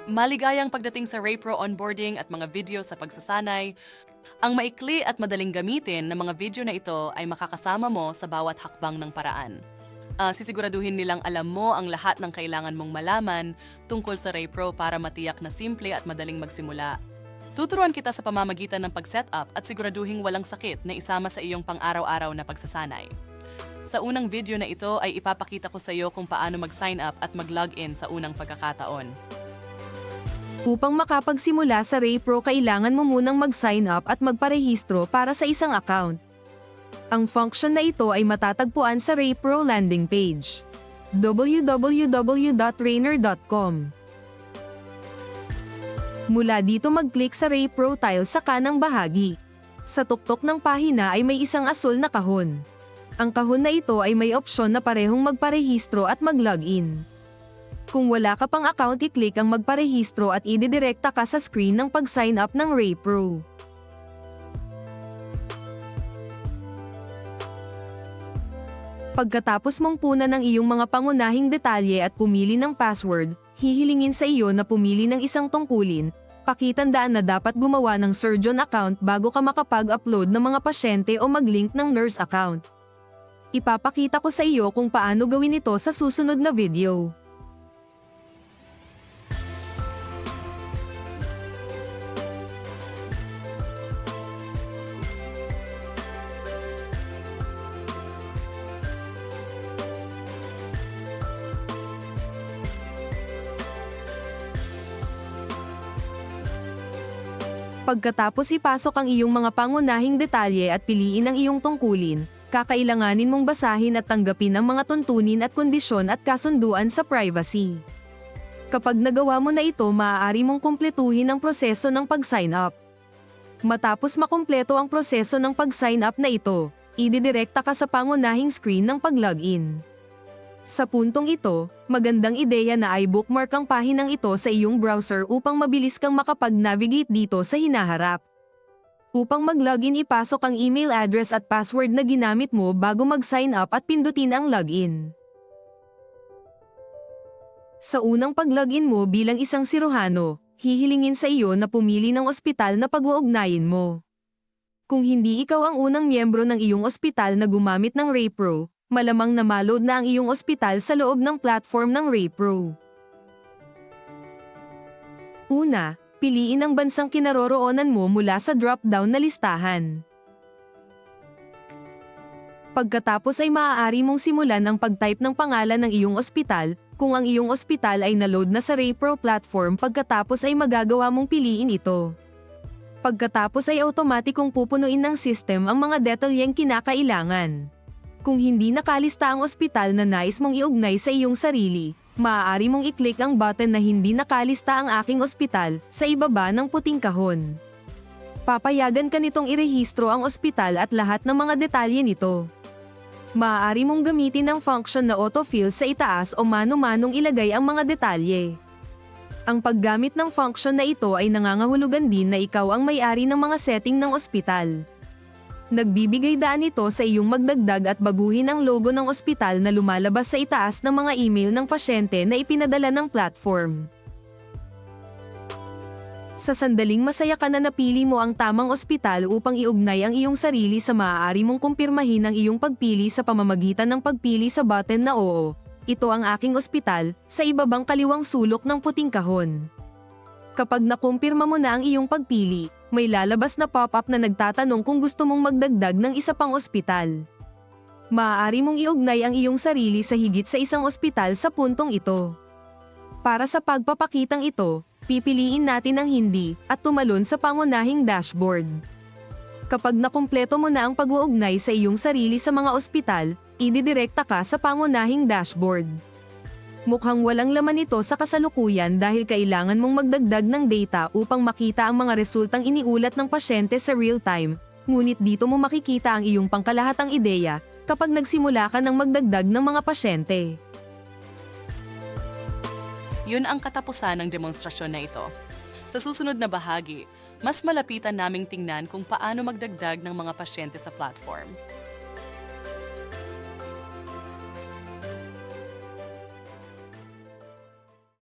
Maligayang pagdating sa RayPro onboarding at mga video sa pagsasanay. Ang maikli at madaling gamitin ng mga video na ito ay makakasama mo sa bawat hakbang ng paraan. Sisiguraduhin nilang alam mo ang lahat ng kailangan mong malaman tungkol sa RayPro para matiyak na simple at madaling magsimula. Tuturuan kita sa pamamagitan ng pag-setup at siguraduhin walang sakit na isama sa iyong pang-araw-araw na pagsasanay. Sa unang video na ito ay ipapakita ko sa iyo kung paano mag-sign up at mag-login sa unang pagkakataon. Upang makapagsimula sa RayPro, kailangan mo munang mag-sign up at magparehistro para sa isang account. Ang function na ito ay matatagpuan sa RayPro landing page, www.rainer.com. Mula dito mag-click sa RayPro tile sa kanang bahagi. Sa tuktok ng pahina ay may isang asul na kahon. Ang kahon na ito ay may opsyon na parehong magparehistro at mag-login. Kung wala ka pang account, i-click ang magparehistro at ididirekta ka sa screen ng pag-sign up ng RayPro. Pagkatapos mong punan ng iyong mga pangunahing detalye at pumili ng password, hihilingin sa iyo na pumili ng isang tungkulin. Pakitandaan na dapat gumawa ng surgeon account bago ka makapag-upload ng mga pasyente o mag-link ng nurse account. Ipapakita ko sa iyo kung paano gawin ito sa susunod na video. Pagkatapos ipasok ang iyong mga pangunahing detalye at piliin ang iyong tungkulin, kakailanganin mong basahin at tanggapin ang mga tuntunin at kondisyon at kasunduan sa privacy. Kapag nagawa mo na ito, maaari mong kumpletuhin ang proseso ng pag-sign up. Matapos makumpleto ang proseso ng pag-sign up na ito, ididirekta ka sa pangunahing screen ng pag-login. Sa puntong ito, magandang ideya na i-bookmark ang pahinang ito sa iyong browser upang mabilis kang makapag-navigate dito sa hinaharap. Upang mag-login, ipasok ang email address at password na ginamit mo bago mag-sign up at pindutin ang login. Sa unang pag-login mo bilang isang siruhano, hihilingin sa iyo na pumili ng ospital na pag-uugnayin mo. Kung hindi ikaw ang unang miyembro ng iyong ospital na gumamit ng RayPro, malamang na ma-load na ang iyong ospital sa loob ng platform ng RayPro. Una, piliin ang bansang kinaroroonan mo mula sa drop-down na listahan. Pagkatapos ay maaari mong simulan ang pag-type ng pangalan ng iyong ospital. Kung ang iyong ospital ay na-load na sa RayPro platform, pagkatapos ay magagawa mong piliin ito. Pagkatapos ay automatikong pupunuin ng system ang mga detalyeng kinakailangan. Kung hindi nakalista ang ospital na nais mong iugnay sa iyong sarili, maaari mong i-click ang button na hindi nakalista ang aking ospital sa ibaba ng puting kahon. Papayagan ka nitong irehistro ang ospital at lahat ng mga detalye nito. Maaari mong gamitin ang function na autofill sa itaas o mano-manong ilagay ang mga detalye. Ang paggamit ng function na ito ay nangangahulugan din na ikaw ang may-ari ng mga setting ng ospital. Nagbibigay daan ito sa iyong magdagdag at baguhin ang logo ng ospital na lumalabas sa itaas ng mga email ng pasyente na ipinadala ng platform. Sa sandaling masaya ka na napili mo ang tamang ospital upang iugnay ang iyong sarili, sa maaari mong kumpirmahin ang iyong pagpili sa pamamagitan ng pagpili sa button na oo, ito ang aking ospital, sa ibabang kaliwang sulok ng puting kahon. Kapag nakumpirma mo na ang iyong pagpili, may lalabas na pop-up na nagtatanong kung gusto mong magdagdag ng isa pang ospital. Maaari mong iugnay ang iyong sarili sa higit sa isang ospital sa puntong ito. Para sa pagpapakitang ito, pipiliin natin ang hindi at tumalon sa pangunahing dashboard. Kapag nakumpleto mo na ang pag-uugnay sa iyong sarili sa mga ospital, ididirekta ka sa pangunahing dashboard. Mukhang walang laman ito sa kasalukuyan dahil kailangan mong magdagdag ng data upang makita ang mga resultang iniulat ng pasyente sa real-time, ngunit dito mo makikita ang iyong pangkalahatang ideya kapag nagsimula ka ng magdagdag ng mga pasyente. Yun ang katapusan ng demonstrasyon na ito. Sa susunod na bahagi, mas malapitan naming tingnan kung paano magdagdag ng mga pasyente sa platform.